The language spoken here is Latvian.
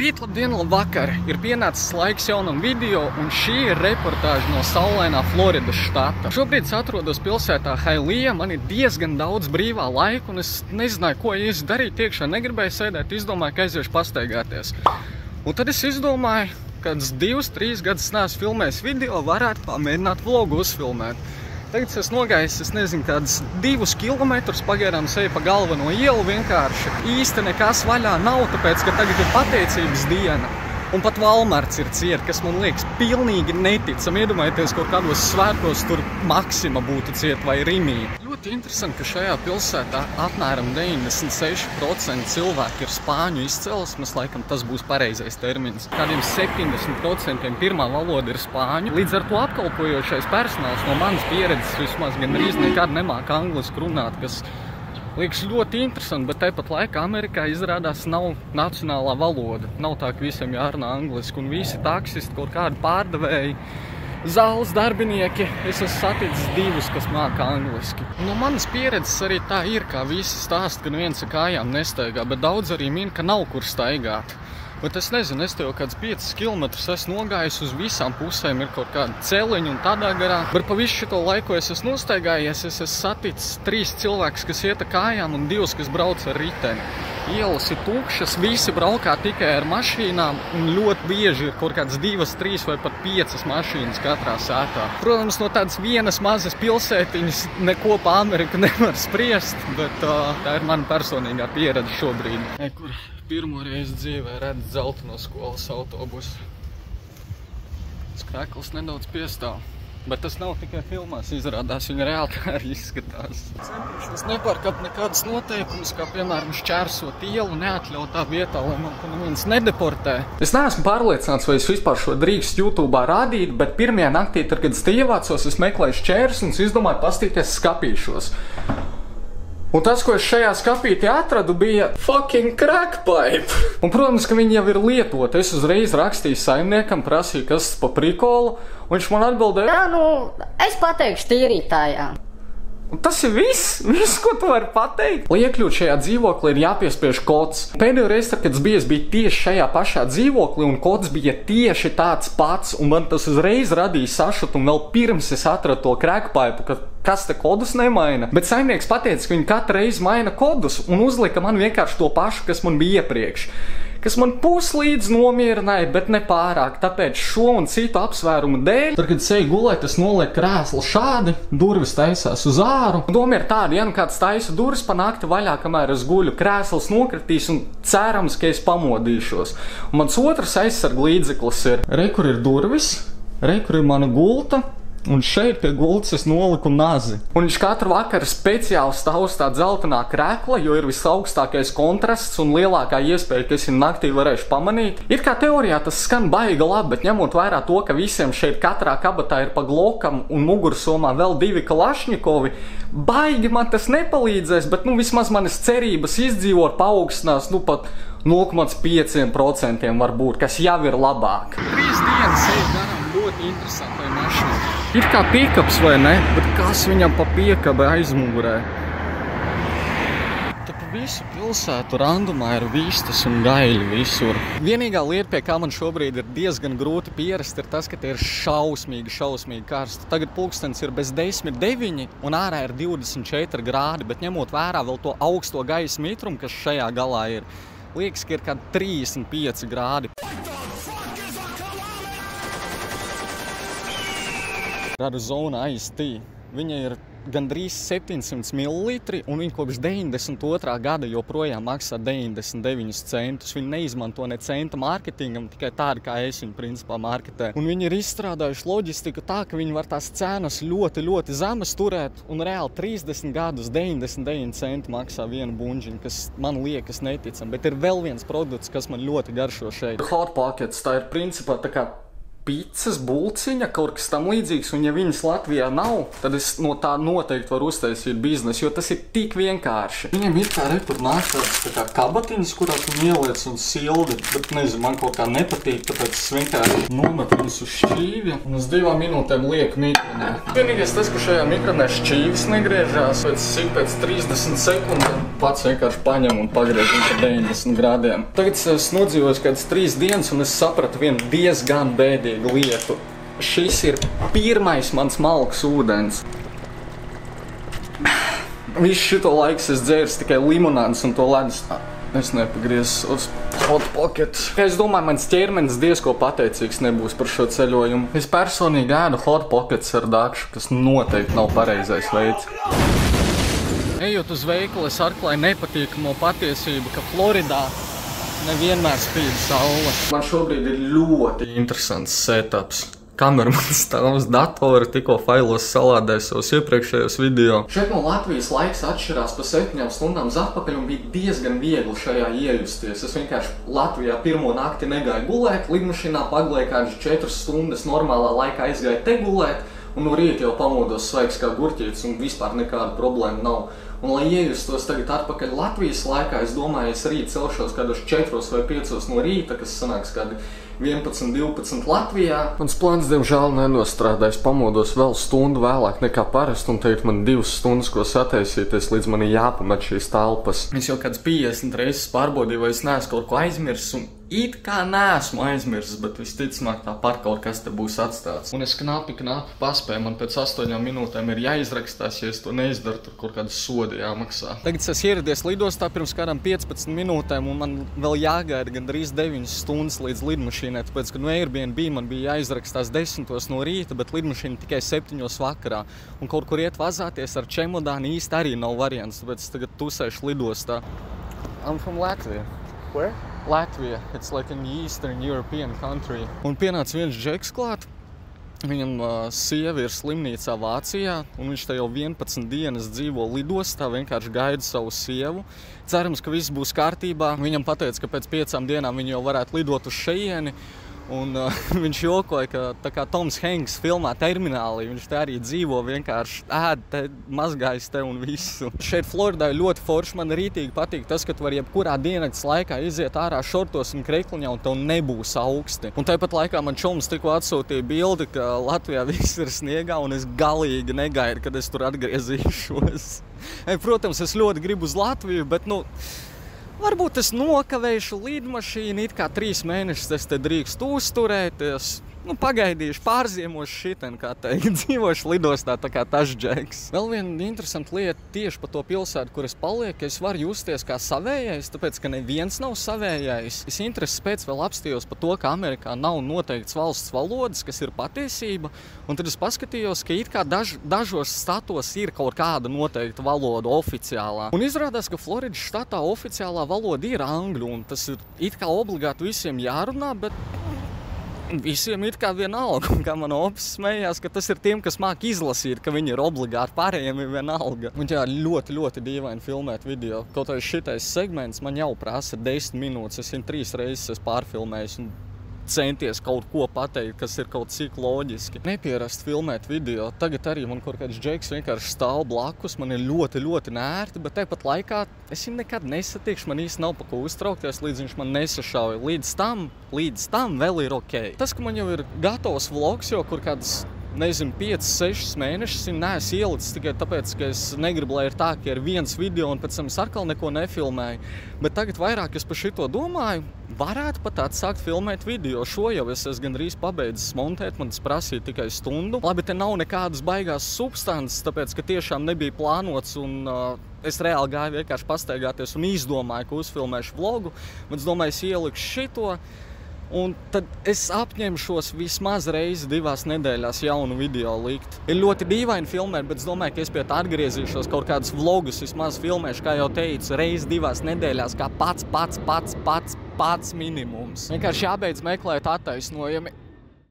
Labrīt, labdien, labvakar! Ir pienācis laiks jaunam video, un šī ir reportāža no saulainā Floridas štata. Šobrīd es atrodos pilsētā Hailija, man ir diezgan daudz brīvā laika, un es nezināju, ko īsti darīt iekšā. Negribēju sēdēt, izdomāju, ka aiziešu pastaigāties. Un tad es izdomāju, kad 2-3 gadus neesmu filmējis video, varētu pamēģināt vlogu uzfilmēt. Tagad es nogājis, es nezinu, kādus 2 kilometrus, pagaidām seju pa galveno ielu vienkārši. Īsti nekas vaļā nav, tāpēc, ka tagad ir pateicības diena. Un pat Walmarts ir ciet, kas man liekas pilnīgi neticam. Iedomājieties, kaut kādos svētkos tur Maxima būtu ciet vai Rimī. Ļoti interesanti, ka šajā pilsētā apmēram 96% cilvēki ir spāņu izcelsmes, laikam tas būs pareizais termins. Kādiem 70% pirmā valoda ir spāņu. Līdz ar to apkalpojošais personāls no manas pieredzes vismaz gandrīz nekad nemāk angliski runāt, kas liekas ļoti interesanti, bet tāpat laikā Amerikā izrādās nav nacionālā valoda. Nav tā, ka visiem jārunā angliski, un visi taksisti, kaut kādi pārdevēji, zāles darbinieki, es esmu saticis 2, kas māka angliski. No manas pieredzes arī tā ir, kā visi stāst, ka neviens ar kājām nestaigā, bet daudz arī min, ka nav kur staigāt. Bet es nezinu, es tev kāds 5 kilometrus esmu nogājis, uz visām pusēm ir kaut kāda celiņa un tādā garā. Bet pa visu šito laiku es esmu nostaigājies, es esmu saticis 3 cilvēkus, kas iet ar kājām un 2, kas brauc ar riteni. Ielas ir tukšas, visi braukā tikai ar mašīnām un ļoti bieži ir kaut kāds 2, 3 vai pat 5 mašīnas katrā sētā. Protams, no tādas vienas mazas pilsētiņas neko pa Ameriku nevar spriest, bet tā ir mana personīgā pieredze šobrīd. Kur pirmo reizi dzīvē redz dzelteno skolas autobusu. Skrekls nedaudz piestāv. Bet tas nav tikai filmās, izrādās, viņa reāli tā arī izskatās. Centīšos nepārkāpt nekādas noteikumus, kā piemēram šķērsot ielu neatļautā vietā, lai man neviens nedeportē. Es neesmu pārliecināts, vai es vispār šo drīkst YouTube'ā rādīt, bet pirmajā naktī, kad es te ievācos, es meklēju šķērs un izdomāju pastīties skapīšos. Un tas, ko es šajā skapītī atradu, bija fucking crackpipe. Un, protams, ka viņi jau ir lietoti. Es uzreiz rakstīju saimniekam, prasīju, kas pa prikolu, un viņš man atbildēja: Jā, es pateikšu tīrītājā. Un tas ir viss, ko tu vari pateikt. Lai iekļūt šajā dzīvoklī, ir jāpiespiež kods. Pēdējo reizi, kad es biju tieši šajā pašā dzīvoklī, un kods bija tieši tāds pats, un man tas uzreiz radīja sašutu, un vēl pirms es atradu to crackpipe, ka kas te kodus nemaina. Bet saimnieks pateica, ka viņi katru reizi maina kodus, un uzlika man vienkārši to pašu, kas man bija iepriekš. Kas man puslīdz nomierināja, bet ne pārāk. Tāpēc šo un citu apsvērumu dēļ, tad, kad es eju gulēt, es nolieku krēslu šādi, durvis taisās uz āru. Doma ir tāda, ja nu kāds taisa durvis pa nakti vaļā, kamēr es guļu, krēsls nokritīs un cerams, ka es pamodīšos. Un mans otrs aizsarga līdzeklis ir, kur ir durvis, kur ir mana gulta, un šeit pie gultas es noliku nazi. Un viņš katru vakaru speciāli stāv uz tā dzeltenā krēkla, jo ir visaugstākais kontrasts un lielākā iespēja, ka es viņu naktī varēšu pamanīt. Ir kā teorijā tas skan baigi labi, bet ņemot vērā to, ka visiem šeit katrā kabatā ir pa glokam un mugursomā vēl 2 kalašņikovi, baigi man tas nepalīdzēs, bet vismaz manas cerības izdzīvot paaugstinās pat 0,5% varbūt, kas jau ir labāk. 3 dienas eju garām ļoti interesantai mašīnai. Ir kā piekaps vai ne, bet kas viņam pa piekabi aizmugurē? Te pa visu pilsētu randumā ir vistas un gaļi visur. Vienīgā lieta, pie kā man šobrīd ir diezgan grūti pierast, ir tas, ka te ir šausmīgi karsti. Tagad pulkstens ir bez 10:09 un ārā ir 24 grādi, bet ņemot vērā vēl to augsto gaisa mitrumu, kas šajā galā ir, liekas, ka ir kādi 35 grādi. Arizona Iced Tea. Viņa ir gandrīz 700 ml, un viņa kopš 92. gada joprojām maksā 99 centus. Viņi neizmanto ne centa mārketingam, tikai tādi, kā es viņu principā marketē. Un viņi ir izstrādājuši loģistiku tā, ka viņi var tās cenas ļoti zemas turēt, un reāli 30 gadus 99 centi maksā vienu buņģiņu, kas man liekas neticam. Bet ir vēl viens produkts, kas man ļoti garšo šeit. Hot Pockets, tā ir principā tā kā picas, bulciņa, kaut kas tam līdzīgs, un ja viņas Latvijā nav, tad es no tā noteikti varu uztaisīt biznesu, jo tas ir tik vienkārši. Viņam ir kā tur nāk tādas tā kā kabatiņas, kurās viņi ieliec un sildi, bet nezinu, man kaut kā nepatīk, tāpēc es vienkārši nometu viņus uz šķīvja un uz 2 minūtēm lieku mikronē. Vienīgais tas, ka šajā mikronē šķīvis negriežās, pēc 30 sekundēm pats vienkārši paņem un pagriež viņu par 90 grādiem. Tagad es nodzīvoju kādas 3 dienas un es sapratu vienu diezgan bēdīgu lietu. Šis ir pirmais mans malks ūdens. Visu šito laiku es dzēru tikai limonādes un to ledus. Es nepagriezu uz hot pocket. Es domāju, mans ķermenis diezko pateicīgs nebūs par šo ceļojumu. Es personīgi ēdu hot pockets ar dakšu, kas noteikti nav pareizais veids. Ejot uz veikalu, es atklāju nepatīkamo patiesību, ka Floridā nevienmēr spīd saule. Man šobrīd ir ļoti interesants setups. Kameramans stāv uz datora, tikko failos salādēju savus iepriekšējos video. Šeit no Latvijas laiks atšķirās pa 7 stundām uz atpakaļ un bija diezgan viegli šajā iejusties. Es vienkārši Latvijā pirmo nakti negāju gulēt, lidmašīnā pagulēju kādas 4 stundas, normālā laikā aizgāju te gulēt, un no rīta jau pamodos svaigs kā gurķītis un vispār nekāda problēma nav. Un, lai iejustos tagad atpakaļ Latvijas laikā, es domāju, es rīt celšos kādos 4 vai 5 no rīta, kas sanāks kādi 11, 12 Latvijā. Mans plāns, diemžēl, nenostrādājas. Pamodos vēl stundu vēlāk nekā parasti, un tagad man 2 stundas, ko sataisīties, līdz man ir jāpamet šīs telpas. Es jau kāds 50 reizes pārbaudīju, vai es neesmu kaut ko aizmirsis, un it kā neesmu aizmirsis, bet visticamāk tāpat kaut kas te būs atstāts. Un es knapi paspēju, man pēc 8 minūtēm ir jāizrakstās, ja es to neizdaru, tur kaut kādas sodi jāmaksā. Tagad es ieradies lidostā pirms kādām 15 minūtēm, un man vēl jāgaida gandrīz 9 stundas līdz lidmašīnai, tāpēc, ka no Airbnb man bija jāizrakstās 10 no rīta, bet lidmašīna tikai 7 vakarā. Un kaut kur iet vazāties ar čemodāni īsti arī nav variants, tāpēc es tagad tusēšu lidostā. I'm from Latvia. Where? Latvia. It's like an Eastern European country. Un pienāca viens džeks klāt. Viņam sieva ir slimnīcā Vācijā, un viņš te jau 11 dienas dzīvo lidostā, vienkārši gaida savu sievu. Cerams, ka viss būs kārtībā. Viņam pateica, ka pēc 5 dienām viņi jau varētu lidot uz šeieni. Un viņš jokoja, ka tā kā Toms Hanks filmā Terminālī, viņš te arī dzīvo, vienkārši ēd, te, mazgājas te un visu. Šeit Floridā ir ļoti forši, man rītīgi patīk tas, ka tu vari jebkurā diennakts laikā iziet ārā šortos un krekliņā, un tev nebūs augsti. Un tāpat laikā man čoms tikko atsūtīja bildi, ka Latvijā viss ir sniegā, un es galīgi negaidu, kad es tur atgriezīšos. Protams, es ļoti gribu uz Latviju, bet, varbūt es nokavēšu lidmašīnu, it kā 3 mēnešus es te drīkst uzturēties. Pagaidīšu, pārziemošu šiten, kā teikt, dzīvošu lidostā tā kā tas džeks. Vēl viena interesanta lieta tieši par to pilsētu, kur es palieku, ka es varu justies kā savējais, tāpēc, ka neviens nav savējais. Es intereses pēc vēl apstījos par to, ka Amerikā nav noteikts valsts valodas, kas ir patiesība, un tad es paskatījos, ka it kā dažos statos ir kaut kāda noteikta valoda oficiālā. Un izrādās, ka Floridas štatā oficiālā valoda ir angļu, un tas ir it kā obligāti visiem jārunā, bet visiem ir kā vienalga, un kā man opis smējās, ka tas ir tiem, kas māk izlasīt, ka viņi ir obligāti, pārējiem ir vienalga. Un jā, ļoti, ļoti dīvaini filmēt video. Kaut arī šitais segments man jau prasa 10 minūtes, es viņu 3 reizes pārfilmējis un centies kaut ko pateikt, kas ir kaut cik loģiski. Nepierast filmēt video. Tagad arī man kaut kāds džeks vienkārši stāv blakus, man ir ļoti, ļoti nērti, bet tāpat laikā es viņu nekad nesatikšu, man īsti nav pa ko uztraukties, līdz viņš man nesašauja. Līdz tam vēl ir ok. Tas, ka man jau ir gatavs vlogs, jo kur kāds, nezinu, 5-6 mēnešus viņu neesmu ielicis tikai tāpēc, ka es negribu, lai ir tā, ka ir viens video un pēc tam es atkal neko nefilmēju. Bet tagad vairāk es par šito domāju, varētu pat atsākt filmēt video. Šo jau es esmu gandrīz pabeidzis montēt, man tas prasīja tikai stundu. Labi, te nav nekādas baigās substances, tāpēc, ka tiešām nebija plānots un es reāli gāju vienkārši pastaigāties un izdomāju, ka uzfilmēšu vlogu. Bet es domāju, es ielikšu šito. Un tad es apņemšos vismaz reizi 2 nedēļās jaunu video likt. Ir ļoti dīvaini filmēt, bet es domāju, ka es pie tā atgriezīšos, kaut kādus vlogus vismaz filmēšu, kā jau teicu, reizi 2 nedēļās, kā pats minimums. Vienkārši jābeidz meklēt attaisnojumi.